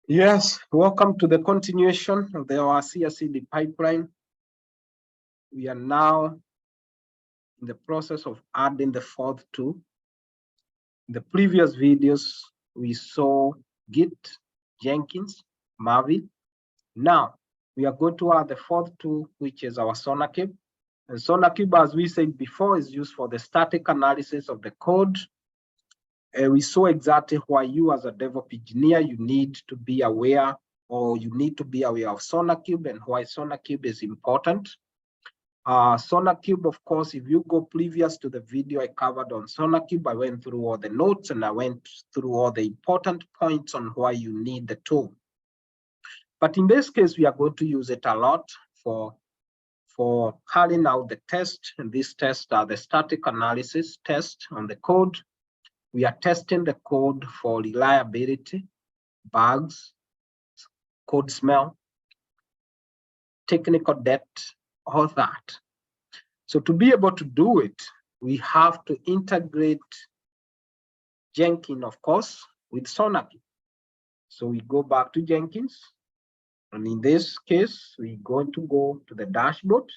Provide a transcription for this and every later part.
Yes, welcome to the continuation of our CI/CD pipeline. We are now in the process of adding the fourth tool. In the previous videos, we saw Git, Jenkins, Maven. Now, we are going to add the fourth tool, which is our SonarQube. And SonarQube, as we said before, is used for the static analysis of the code. We saw exactly why you as a DevOps engineer, you need to be aware of SonarQube and why SonarQube is important. SonarQube, of course, if you go previous to the video I covered on SonarQube, I went through all the notes and I went through all the important points on why you need the tool. But in this case, we are going to use it a lot for carrying out the test. And these tests are the static analysis test on the code. We are testing the code for reliability, bugs, code smell, technical debt, all that. So to be able to do it, we have to integrate Jenkins, of course, with SonarQube. So we go back to Jenkins. And in this case, we're going to go to the dashboard.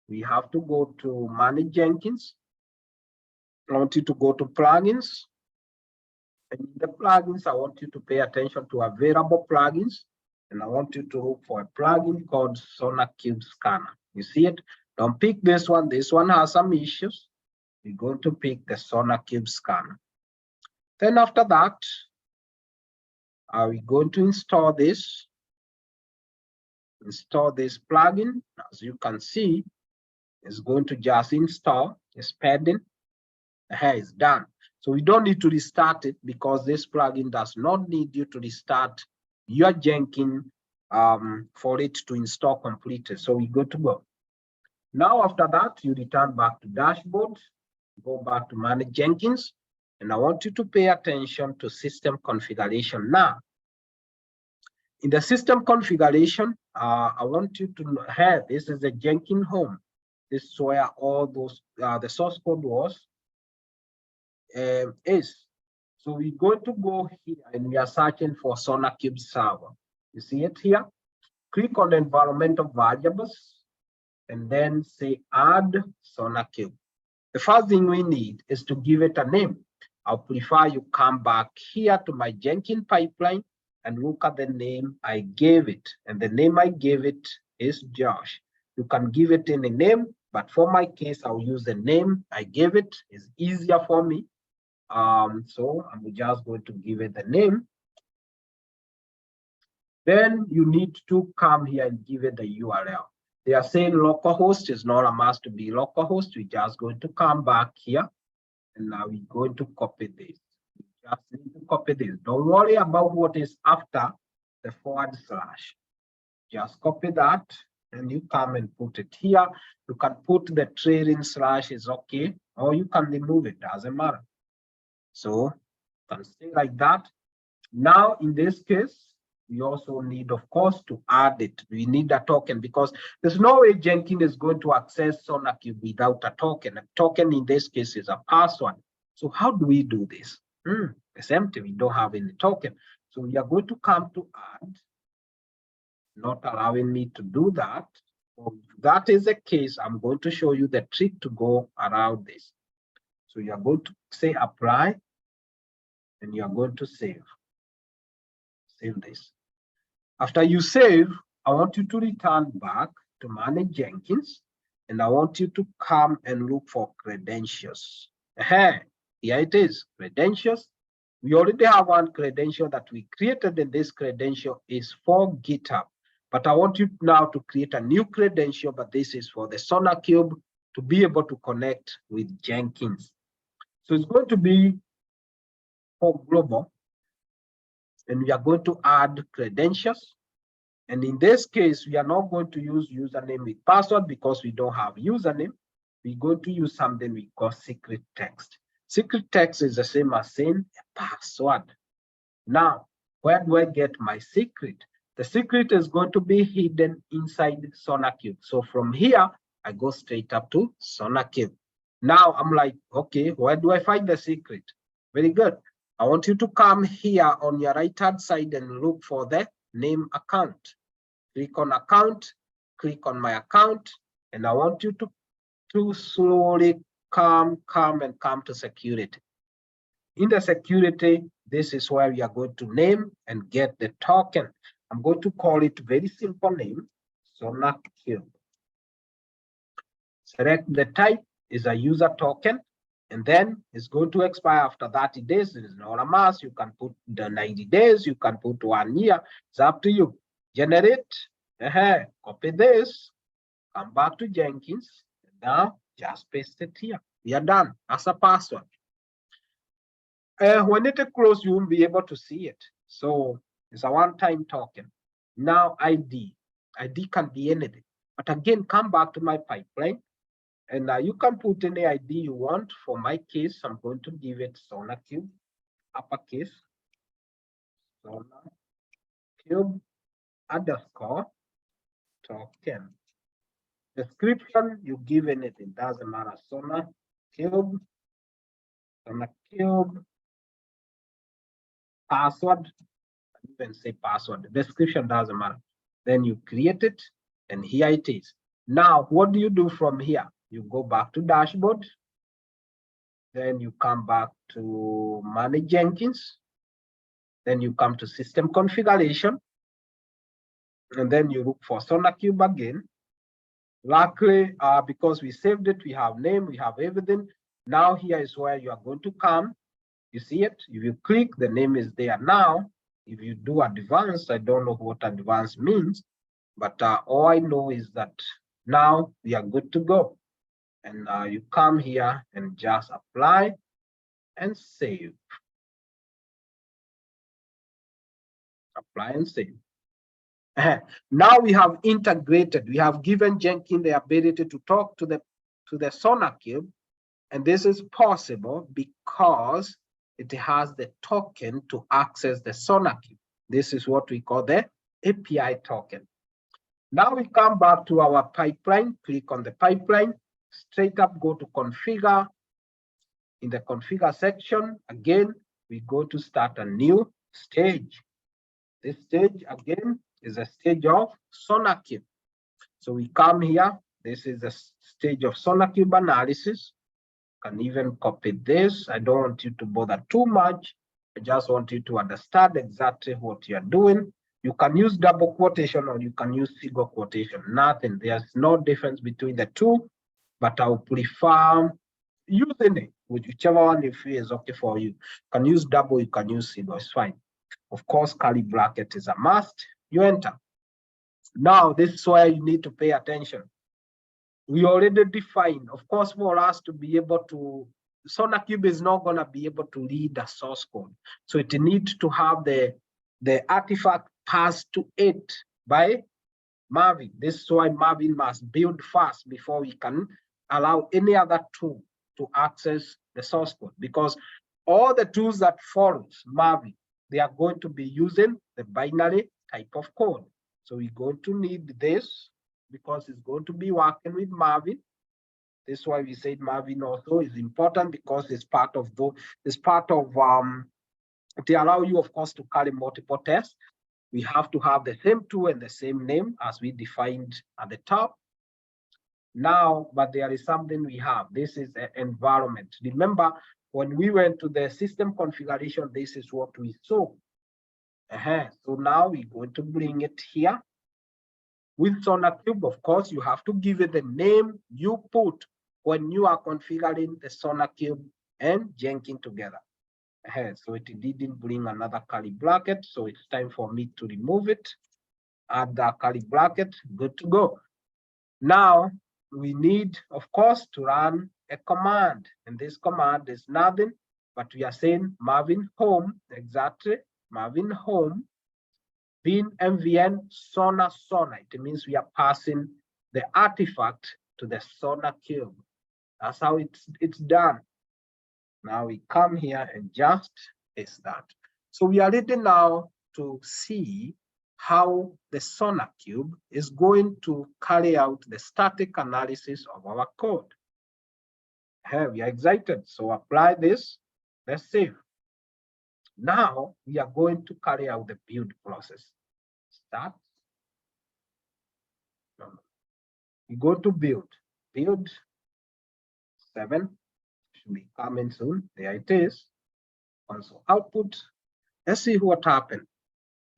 We have to go to Manage Jenkins. I want you to go to plugins. And in the plugins, I want you to pay attention to available plugins. And I want you to look for a plugin called SonarQube Scanner. You see it? Don't pick this one. This one has some issues. We're going to pick the SonarQube Scanner. Then after that, we're going to install this. Install this plugin. As you can see, it's going to just install. It's pending. It's done. So we don't need to restart it because this plugin does not need you to restart your Jenkins for it to install completed. So we're good to go. Now after that, you return back to dashboard, go back to Manage Jenkins, and I want you to pay attention to system configuration. Now, in the system configuration, I want you to have, this is the Jenkins home. This is where all those, the source code was, is. So we're going to go here and we are searching for SonarQube server. You see it here? Click on the environmental variables and then say add SonarQube. The first thing we need is to give it a name. I'll prefer you come back here to my Jenkins pipeline and look at the name I gave it. And the name I gave it is Josh. You can give it any name, but for my case, I'll use the name I gave it. It's easier for me. So I'm just going to give it the name. Then you need to come here and give it the URL. They are saying localhost is not a must to be localhost. We're just going to come back here and now we're going to copy this. We just need to copy this. Don't worry about what is after the /. Just copy that and you come and put it here. You can put the trailing / is okay, or you can remove it, doesn't matter. So you can stay like that. Now, in this case, we also need, of course, to add it. We need a token because there's no way Jenkins is going to access SonarQube without a token. A token in this case is a password. So how do we do this? It's empty. We don't have any token. So we are going to come to add, not allowing me to do that. So if that is the case, I'm going to show you the trick to go around this. So you are going to say apply, and you are going to save. Save this. After you save, I want you to return back to Manage Jenkins, and I want you to come and look for credentials. Here it is, credentials. We already have one credential that we created, and this credential is for GitHub. But I want you now to create a new credential, but this is for the SonarQube to be able to connect with Jenkins. So it's going to be for global, and we are going to add credentials. And in this case, we are not going to use username with password because we don't have username. We're going to use something we call secret text. Secret text is the same as saying a password. Now, where do I get my secret? The secret is going to be hidden inside SonarQube. So from here, I go straight up to SonarQube. Now I'm like, okay, where do I find the secret? Very good. I want you to come here on your right hand side and look for the name account. Click on account, click on my account, and I want you to slowly come to security. In the security, this is where we are going to name and get the token. I'm going to call it very simple name, SonarQube. Select the type is a user token, and then it's going to expire after 30 days. It is not a must. You can put the 90 days, you can put 1 year. It's up to you. Generate, copy this, come back to Jenkins. Now just paste it here. We are done as a password. When it closes, you won't be able to see it. So it's a one-time token. Now ID. ID can be anything. But again, come back to my pipeline. And you can put any ID you want. For my case, I'm going to give it SonarQube, uppercase, SonarQube _ token. Description, you give anything, doesn't matter. SonarQube, password, even say password. The description doesn't matter. Then you create it, and here it is. Now, what do you do from here? You go back to dashboard. Then you come back to manage Jenkins. Then you come to system configuration. And then you look for SonarQube again. Luckily, because we saved it, we have name, we have everything. Now here is where you are going to come. You see it? If you click, the name is there now. If you do advanced, I don't know what advanced means, but all I know is that now we are good to go. And you come here and just apply and save. Apply and save. Now we have integrated. We have given Jenkins the ability to talk to the SonarQube, and this is possible because it has the token to access the SonarQube. This is what we call the API token. Now we come back to our pipeline. Click on the pipeline. Straight up, go to configure. In the configure section, again, we go to start a new stage. This stage, again, is a stage of SonarQube. So we come here. This is the stage of SonarQube analysis. Can even copy this. I don't want you to bother too much. I just want you to understand exactly what you're doing. You can use double quotation or you can use single quotation. Nothing. There's no difference between the two, but I would prefer using it, whichever one you feel is okay for you. You can use double, you can use single, it's fine. Of course, curly bracket is a must. You enter. Now, this is where you need to pay attention. We already defined, of course, for us to be able to, SonarQube is not going to be able to read the source code. So it needs to have the artifact passed to it by Marvin. This is why Marvin must build fast before we can allow any other tool to access the source code, because all the tools that follows Marvin, they are going to be using the binary type of code. So we're going to need this because it's going to be working with Marvin. This is why we said Marvin also is important, because it's part of they allow you, of course, to carry multiple tests. We have to have the same tool and the same name as we defined at the top. Now, but there is something we have. This is an environment. Remember, when we went to the system configuration, this is what we saw. So now we're going to bring it here. With SonarQube, of course, you have to give it the name you put when you are configuring the SonarQube and Jenkins together. So it didn't bring another curly bracket, so it's time for me to remove it. Add the curly bracket, good to go. Now, we need, of course, to run a command, and this command is nothing, but we are saying Marvin home, exactly, Marvin home, bin mvn sonar. It means we are passing the artifact to the SonarQube. That's how it's done. Now we come here and just paste that. So we are ready now to see how the SonarQube is going to carry out the static analysis of our code. We are excited. So apply this. Let's save. Now we are going to carry out the build process. Start. We go to build. Build 7 should be coming soon. There it is. Console output. Let's see what happened.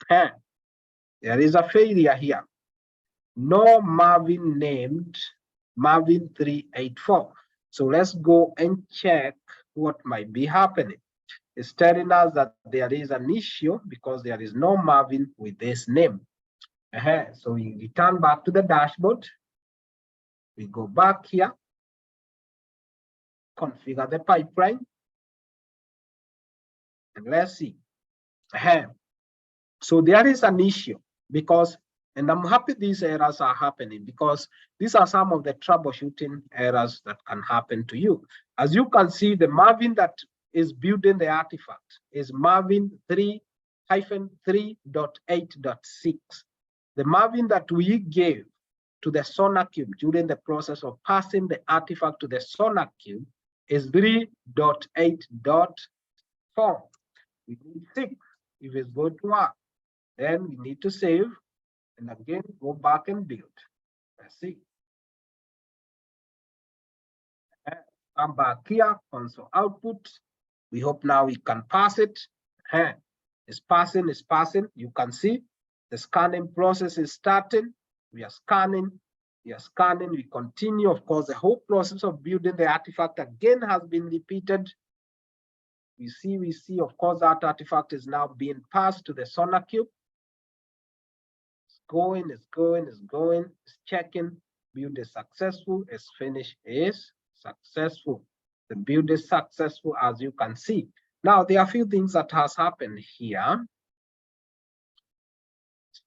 There is a failure here. No Marvin named Marvin 384. So let's go and check what might be happening. It's telling us that there is an issue because there is no Marvin with this name. So we return back to the dashboard. We go back here, configure the pipeline, and let's see. So there is an issue because, and I'm happy these errors are happening because these are some of the troubleshooting errors that can happen to you. As you can see, the Marvin that is building the artifact is Marvin 3-3.8.6. The Marvin that we gave to the SonarQube during the process of passing the artifact to the SonarQube is 3.8.4. We need 6 if it's going to work. Then we need to save and again go back and build. Let's see. Come back here, console output. We hope now we can pass it. It's passing, it's passing. You can see the scanning process is starting. We are scanning, we continue. Of course, the whole process of building the artifact again has been repeated. We see, of course, that artifact is now being passed to the SonarQube. It's going, it's checking. Build is successful, it's finished, is successful. The build is successful, as you can see. Now, there are a few things that has happened here.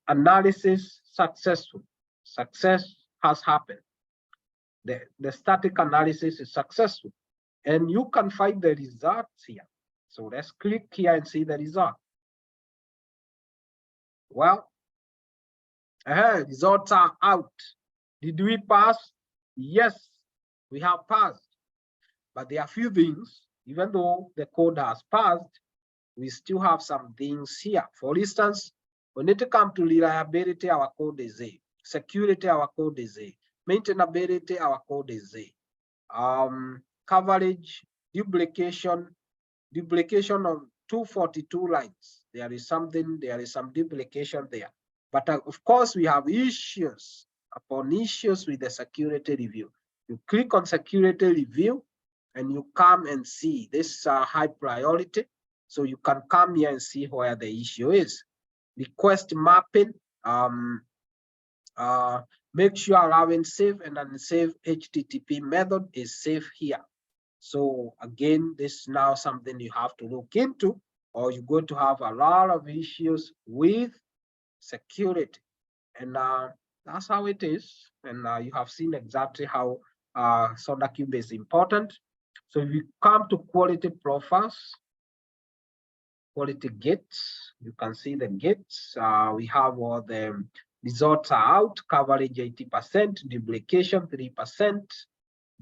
Analysis successful. Success has happened. The static analysis is successful. And you can find the results here. So let's click here and see the result. Well, results are out. Did we pass? Yes, we have passed. But there are a few things, even though the code has passed, we still have some things here. For instance, we need to come to reliability, our code is A. Security, our code is A. Maintainability, our code is A. Coverage, duplication of 242 lines. There is some duplication there. But of course, we have issues upon issues with the security review. You click on security review and you come and see this high priority. So you can come here and see where the issue is. Request mapping, make sure allowing safe and unsafe HTTP method is safe here. So again, this is now something you have to look into, or you're going to have a lot of issues with security. And that's how it is. And you have seen exactly how SonarQube is important. So if you come to quality profiles, quality gates, you can see the gates. We have all the results are out, coverage 80%, duplication 3%,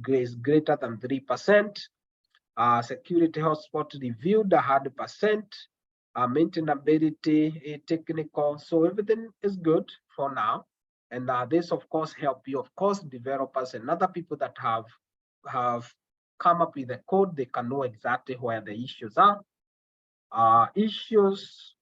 grace greater than 3%, security hotspot reviewed 100%, maintainability technical. So everything is good for now. And this, of course, help you. Of course, developers and other people that have come up with the code, they can know exactly where the issues are. Issues,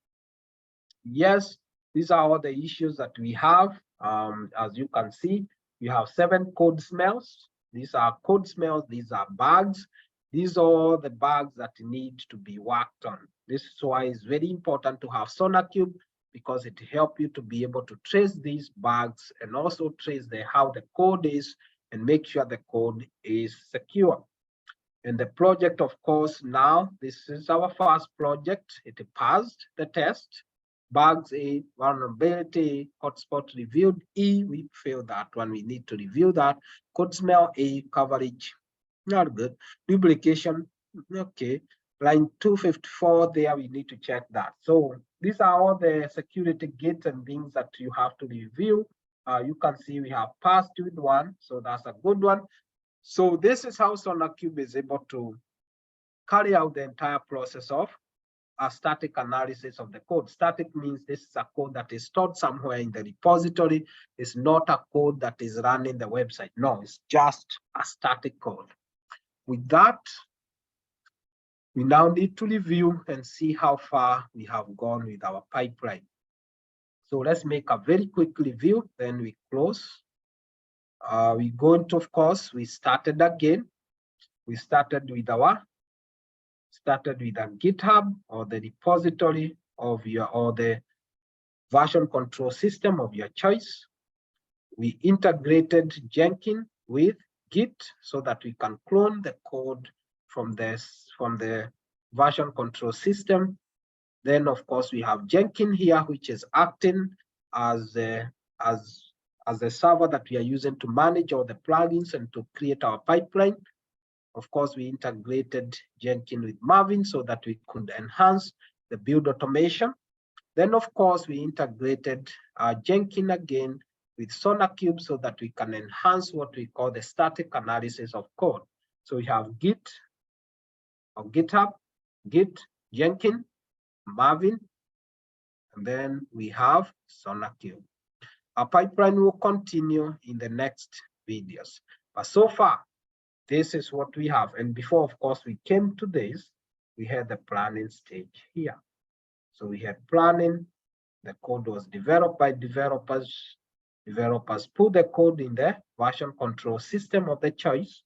yes, these are all the issues that we have. As you can see, we have 7 code smells. These are code smells, these are bugs. These are all the bugs that need to be worked on. This is why it's very important to have SonarQube, because it helps you to be able to trace these bugs and also trace how the code is and make sure the code is secure. And the project, of course, now, this is our first project. It passed the test. Bugs A, vulnerability, hotspot reviewed. E, we failed that one. We need to review that. Code smell A, coverage, not good. Duplication, okay. Line 254 there, we need to check that. So these are all the security gates and things that you have to review. You can see we have passed with one, so that's a good one. So this is how SonarQube is able to carry out the entire process of a static analysis of the code. Static means this is a code that is stored somewhere in the repository. It's not a code that is running the website. No, it's just a static code. With that, we now need to review and see how far we have gone with our pipeline. So let's make a very quick review, then we close. We go into, of course, we started again. We started with a GitHub or the repository of your, or the version control system of your choice. We integrated Jenkins with Git so that we can clone the code from the version control system. Then, of course, we have Jenkins here, which is acting as a server that we are using to manage all the plugins and to create our pipeline. Of course, we integrated Jenkins with Maven so that we could enhance the build automation. Then, of course, we integrated Jenkins again with SonarQube so that we can enhance what we call the static analysis of code. So we have Git or GitHub, Git, Jenkins, Maven, and then we have SonarQube. Our pipeline will continue in the next videos. But so far, this is what we have. And before, of course, we came to this, we had the planning stage here. So we had planning, the code was developed by developers. Developers put the code in the version control system of the choice.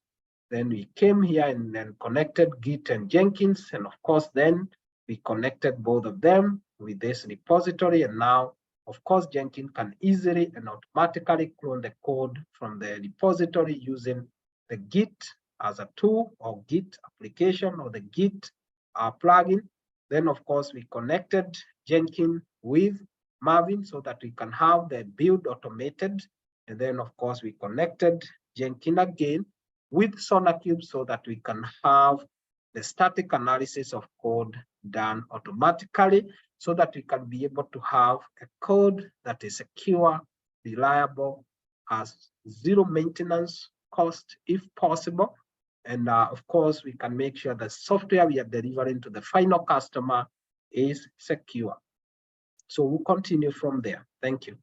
Then we came here and then connected Git and Jenkins. And of course, then we connected both of them with this repository. And now, of course, Jenkins can easily and automatically clone the code from the repository using the Git as a tool or Git application or the Git plugin. Then, of course, we connected Jenkins with Maven so that we can have the build automated. And then, of course, we connected Jenkins again with SonarQube so that we can have the static analysis of code done automatically so that we can be able to have a code that is secure, reliable, has zero maintenance cost if possible. And of course, we can make sure the software we are delivering to the final customer is secure. So we'll continue from there. Thank you.